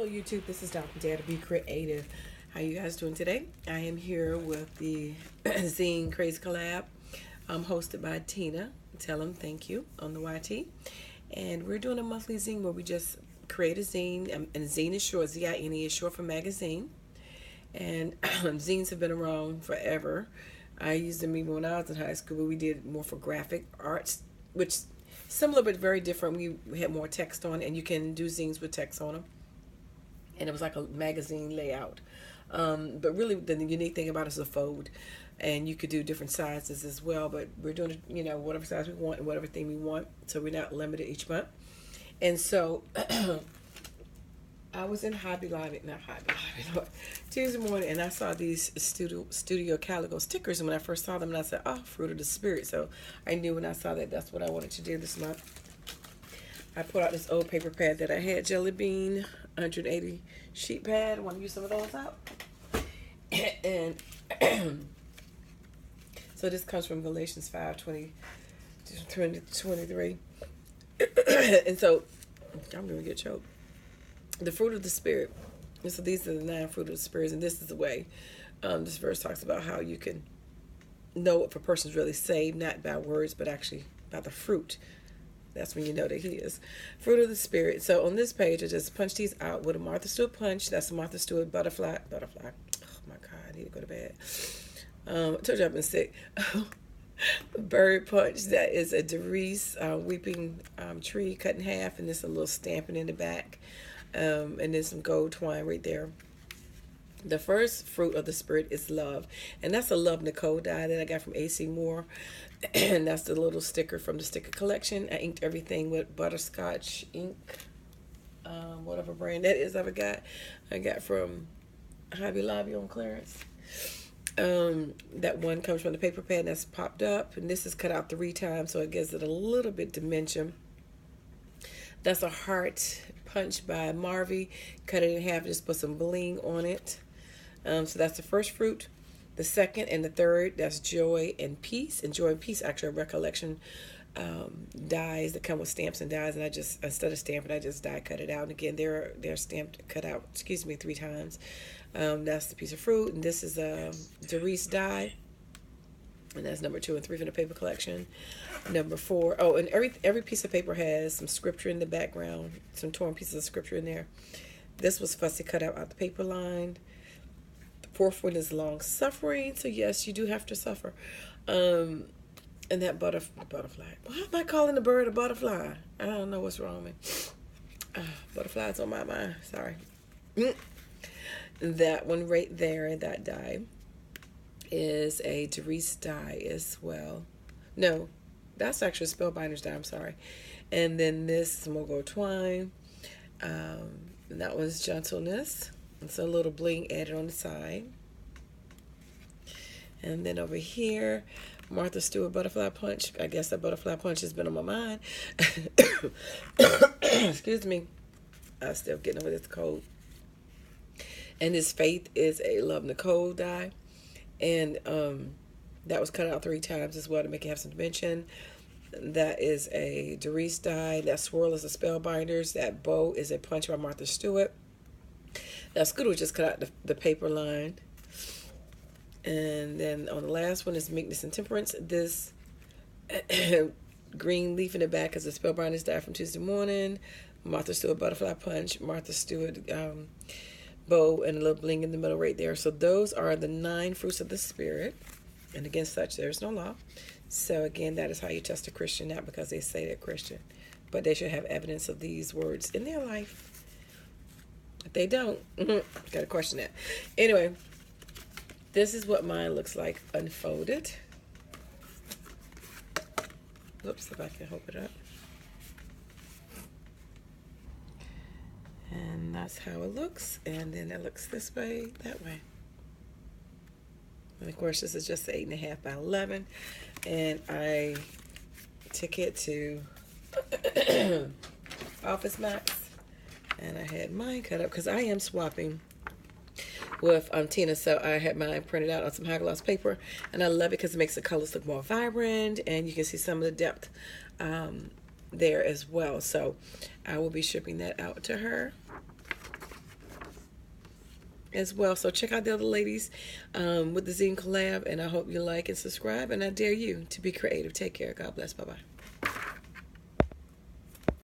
Hello YouTube, this is Dr. DaretoBeCreative. How you guys doing today? I am here with the Zine Craz collab, hosted by Tina. Tellhimthanku on the YT. And we're doing a monthly zine where we just create a zine, and zine is short, Z-I-N-E is short for magazine. And zines have been around forever. I used them even when I was in high school, but we did more for graphic arts, which similar but very different. We had more text on it, and you can do zines with text on them. And it was like a magazine layout. But really, the unique thing about it is the fold. And you could do different sizes as well. But we're doing, whatever size we want and whatever thing we want. So we're not limited each month. And so I was in Tuesday morning, and I saw these studio calico stickers. And when I first saw them, and I said, oh, fruit of the spirit. So I knew when I saw that, that's what I wanted to do this month. I put out this old paper pad that I had, Jelly Bean 180 sheet pad. I want to use some of those out. And so this comes from Galatians 5:20-23. And so I'm going to get choked. The fruit of the spirit. And so these are the 9 fruit of the spirits, and this is the way. This verse talks about how you can know if a person's really saved, not by words, but actually by the fruit. That's when you know that he is. Fruit of the Spirit. So on this page, I just punched these out with a Martha Stewart punch. That's a Martha Stewart butterfly. Oh my God, I need to go to bed. I told you I've been sick. Bird punch. That is a Derice weeping tree cut in half, and there's a little stamping in the back. And there's some gold twine right there. The first fruit of the spirit is love. And that's a Love Nicole die that I got from AC Moore. And that's the little sticker from the sticker collection. I inked everything with butterscotch ink. Whatever brand that is I got from Hobby Lobby on clearance. That one comes from the paper pad that's popped up. And this is cut out 3 times, so it gives it a little bit dimension. That's a heart punch by Marvy. Cut it in half, just put some bling on it. So that's the first fruit. The second and the third, that's joy and peace. And joy and peace actually are recollection dies that come with stamps and dies. And I just, instead of stamping, I just die cut it out. And again, they're stamped, cut out, 3 times. That's the piece of fruit. And this is a Derice die. And that's number 2 and 3 from the paper collection. Number 4. Oh, and every piece of paper has some scripture in the background. Some torn pieces of scripture in there. This was fussy cut out the paper line. The 4th one is long suffering. So yes, you do have to suffer. And that butterfly. Why am I calling the bird a butterfly? I don't know what's wrong with me. Butterflies on my mind. Sorry. That one right there, that die, is a Derice die as well. No, that's actually a Spellbinder's die, I'm sorry. And then this is more gold twine. And that one's gentleness. It's a little bling added on the side. And then over here, Martha Stewart butterfly punch. I guess that butterfly punch has been on my mind. Excuse me. I'm still getting over this cold. And this faith is a Love Nicole die. And that was cut out 3 times as well to make it have some dimension. That is a Derice die. That swirl is a Spellbinders. That bow is a punch by Martha Stewart. That Scooter just cut out the paper line. And then on the last one is Meekness and Temperance. This green leaf in the back is a Spellbinders die from Tuesday morning. Martha Stewart butterfly punch. Martha Stewart bow and a little bling in the middle right there. So those are the 9 fruits of the spirit. And against such there is no law. So again, that is how you test a Christian, not because they say they're Christian, but they should have evidence of these words in their life. If they don't, gotta question that. Anyway, this is what mine looks like unfolded. Oops, if I can hold it up. And that's how it looks. And then it looks this way, that way. And of course, this is just 8.5 by 11. And I took it to Office Max. And I had mine cut up because I am swapping with Tina. So I had mine printed out on some high gloss paper. And I love it because it makes the colors look more vibrant. And you can see some of the depth there as well. So I will be shipping that out to her. as well. So check out the other ladies with the Zine collab, and I hope you like and subscribe. And I dare you to be creative. Take care. God bless. Bye bye.